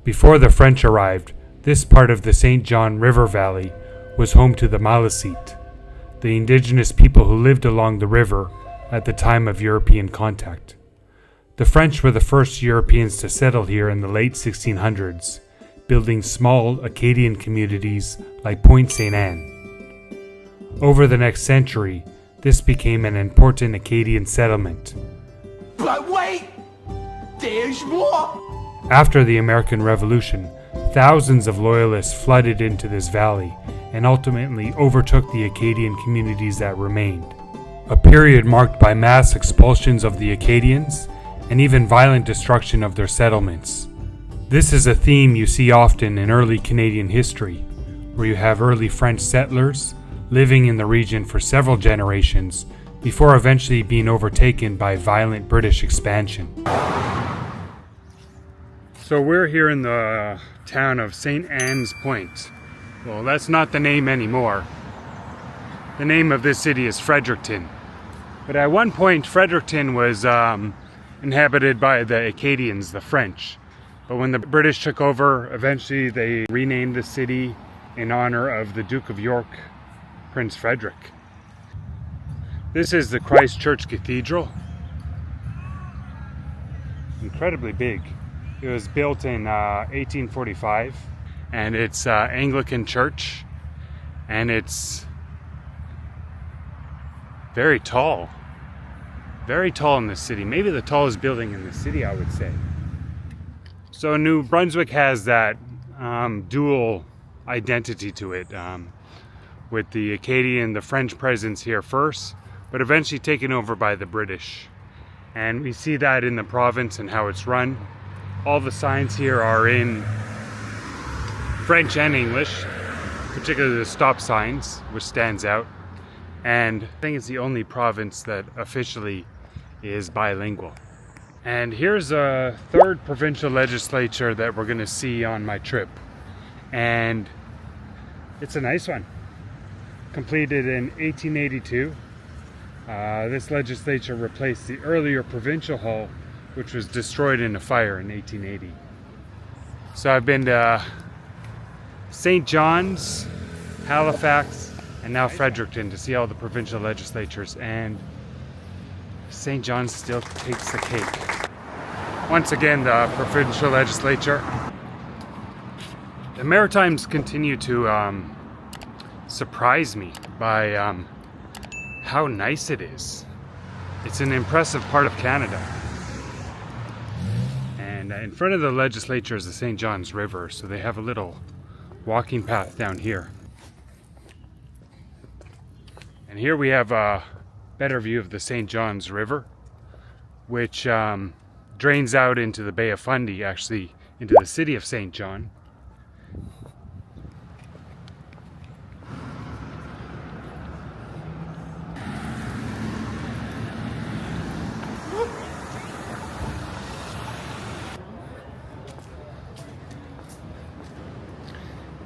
Before the French arrived, this part of the St. John River Valley was home to the Malecite, the indigenous people who lived along the river at the time of European contact. The French were the first Europeans to settle here in the late 1600s, building small Acadian communities like Point St. Anne. Over the next century, this became an important Acadian settlement. But wait! There's more! After the American Revolution, thousands of loyalists flooded into this valley and ultimately overtook the Acadian communities that remained. A period marked by mass expulsions of the Acadians and even violent destruction of their settlements. This is a theme you see often in early Canadian history, where you have early French settlers living in the region for several generations before eventually being overtaken by violent British expansion. So we're here in the town of St. Anne's Point. Well, that's not the name anymore. The name of this city is Fredericton. But at one point, Fredericton was inhabited by the Acadians, the French. But when the British took over, eventually they renamed the city in honor of the Duke of York, Prince Frederick. This is the Christ Church Cathedral. Incredibly big. It was built in 1845, and it's Anglican church, and it's very tall. Very tall in this city. Maybe the tallest building in the city, I would say. So New Brunswick has that dual identity to it, with the Acadian, the French presence here first, but eventually taken over by the British. And we see that in the province and how it's run. All the signs here are in French and English, particularly the stop signs, which stands out. And I think it's the only province that officially is bilingual. And here's a third provincial legislature that we're going to see on my trip. And it's a nice one. Completed in 1882. This legislature replaced the earlier provincial hall, which was destroyed in a fire in 1880. So I've been to St. John's, Halifax, and now Fredericton to see all the provincial legislatures, and St. John's still takes the cake. Once again, the provincial legislature. The Maritimes continue to surprise me by how nice it is. It's an impressive part of Canada. And in front of the legislature is the St. John's River, so they have a little walking path down here. And here we have a better view of the St. John's River, which drains out into the Bay of Fundy, actually into the city of St. John.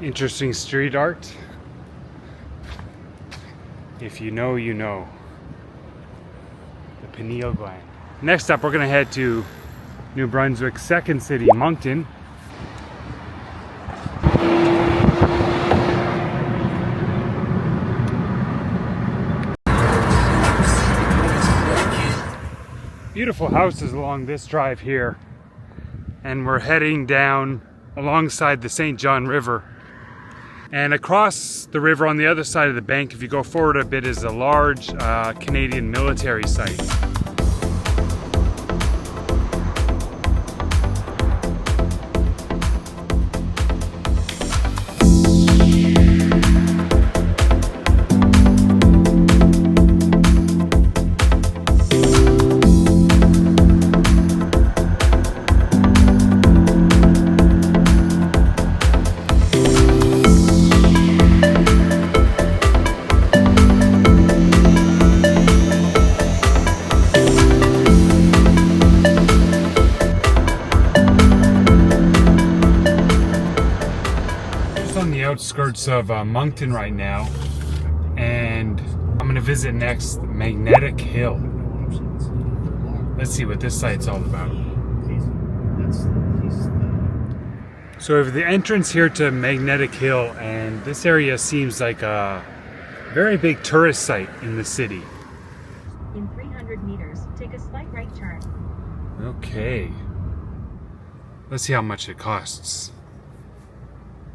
Interesting street art. If you know, you know. The pineal gland. Next up, we're going to head to New Brunswick's second city, Moncton. Beautiful houses along this drive here. And we're heading down alongside the St. John River. And across the river on the other side of the bank, if you go forward a bit, is a large Canadian military site. Outskirts of Moncton right now, and I'm going to visit next Magnetic Hill. Let's see what this site's all about. So we have the entrance here to Magnetic Hill, and this area seems like a very big tourist site in the city. In 300 meters, take a slight right turn. Okay. Let's see how much it costs.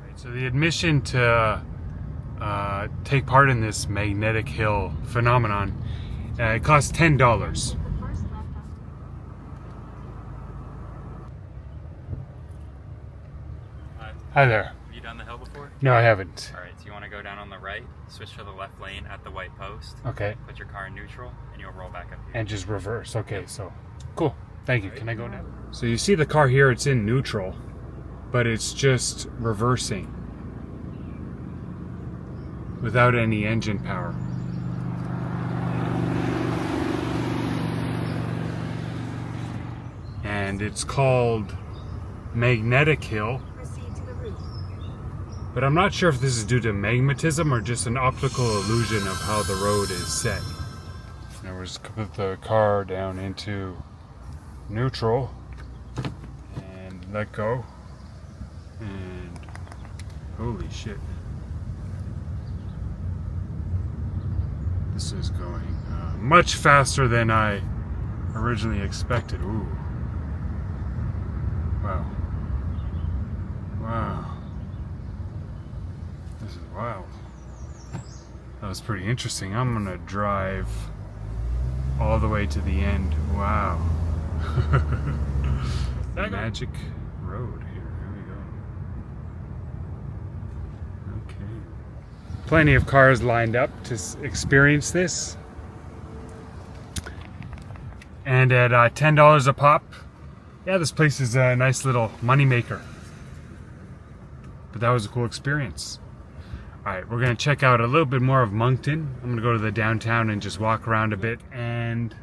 Right, so the admission to take part in this Magnetic Hill phenomenon, it costs $10. Hi there. Have you done the hill before? No, I haven't. Alright, so you want to go down on the right, switch to the left lane at the white post, Okay. put your car in neutral, and you'll roll back up here. And just reverse. Okay, so cool. Thank you. Can I go now? So you see the car here, it's in neutral, but it's just reversing without any engine power. And it's called Magnetic Hill. Proceed to the roof. But I'm not sure if this is due to magnetism or just an optical illusion of how the road is set. Now we're just gonna put the car down into neutral and let go. And holy shit. This is going much faster than I originally expected. Ooh. Wow. Wow. This is wild. That was pretty interesting. I'm gonna drive all the way to the end. Wow. Magic road here. Here we go. Okay. Plenty of cars lined up to experience this. And at $10 a pop, yeah, this place is a nice little money maker. But that was a cool experience. Alright, we're going to check out a little bit more of Moncton. I'm going to go to the downtown and just walk around a bit. And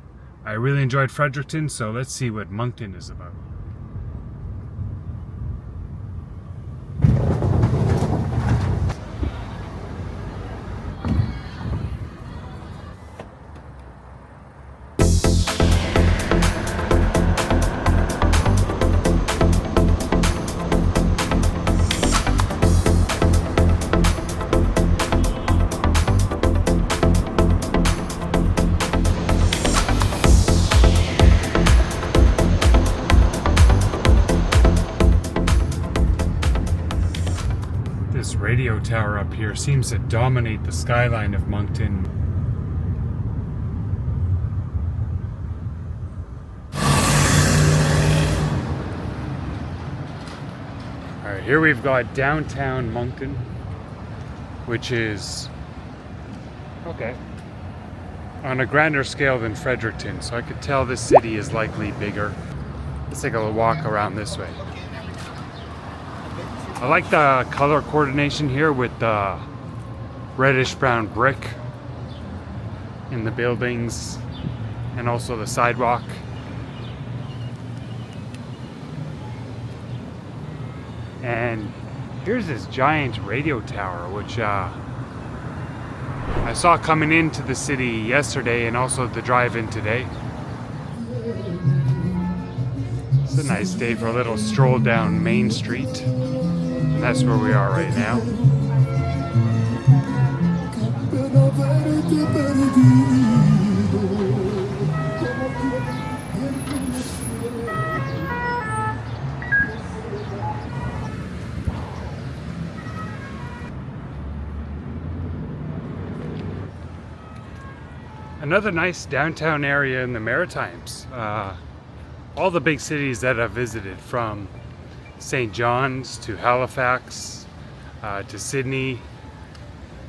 I really enjoyed Fredericton, so let's see what Moncton is about. This radio tower up here seems to dominate the skyline of Moncton. Alright, here we've got downtown Moncton, which is, okay, on a grander scale than Fredericton, so I could tell this city is likely bigger. Let's take a walk around this way. I like the color coordination here with the reddish brown brick in the buildings and also the sidewalk. And here's this giant radio tower, which I saw coming into the city yesterday and also the drive-in today. It's a nice day for a little stroll down Main Street. That's where we are right now. Another nice downtown area in the Maritimes. All the big cities that I've visited, from St. John's to Halifax to Sydney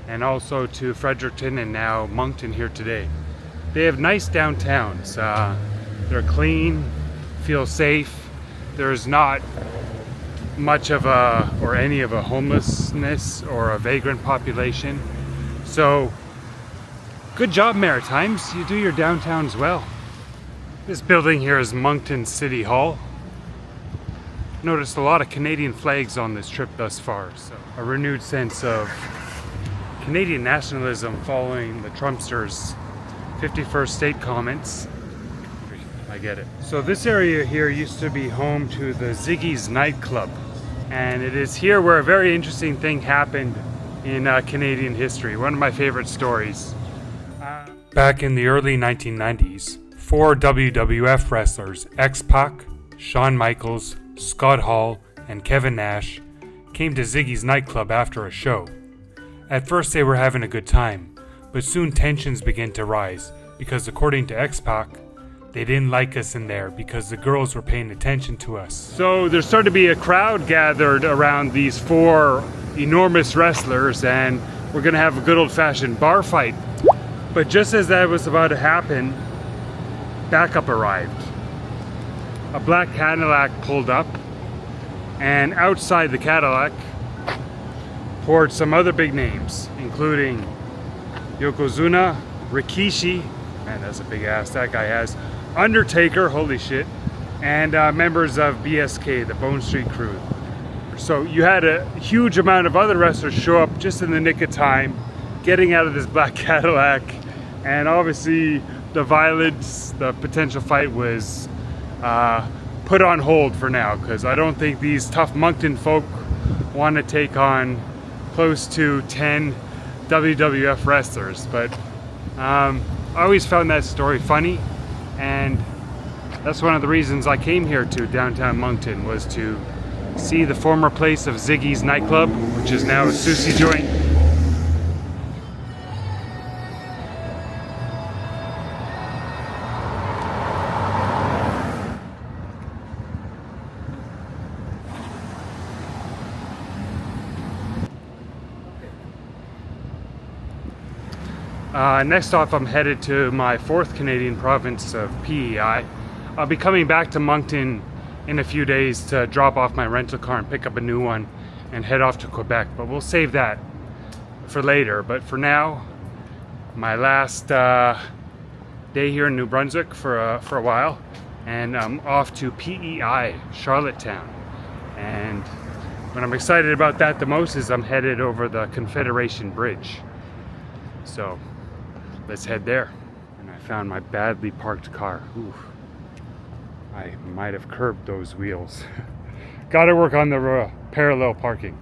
and also to Fredericton and now Moncton here today. They have nice downtowns. They're clean, feel safe. There's not much of any of a homelessness or a vagrant population. So good job, Maritimes. You do your downtowns well. This building here is Moncton City Hall. Noticed a lot of Canadian flags on this trip thus far, so a renewed sense of Canadian nationalism following the Trumpsters' 51st state comments. I get it. So this area here used to be home to the Ziggy's nightclub, And it is here where a very interesting thing happened in Canadian history. One of my favorite stories. Back in the early 1990s, 4 WWF wrestlers, X-Pac, Shawn Michaels, Scott Hall, and Kevin Nash, came to Ziggy's nightclub after a show. At first they were having a good time, but soon tensions began to rise because according to X-Pac, they didn't like us in there because the girls were paying attention to us. So there started to be a crowd gathered around these 4 enormous wrestlers, and we're gonna have a good old-fashioned bar fight. But just as that was about to happen, backup arrived. A black Cadillac pulled up, and outside the Cadillac poured some other big names, including Yokozuna, Rikishi, man, that's a big ass that guy has, Undertaker, holy shit, and members of BSK, the Bone Street Crew. So you had a huge amount of other wrestlers show up just in the nick of time, getting out of this black Cadillac, and obviously the violence, the potential fight was put on hold for now, because I don't think these tough Moncton folk want to take on close to 10 WWF wrestlers. But I always found that story funny, and that's one of the reasons I came here to downtown Moncton, was to see the former place of Ziggy's nightclub, which is now a sushi joint. Next off, I'm headed to my 4th Canadian province of PEI. I'll be coming back to Moncton in a few days to drop off my rental car and pick up a new one and head off to Quebec, but we'll save that for later. But for now, my last day here in New Brunswick for a while, and I'm off to PEI, Charlottetown. And what I'm excited about that the most is I'm headed over the Confederation Bridge. So let's head there. And I found my badly parked car. Ooh, I might have curbed those wheels. Gotta work on the parallel parking.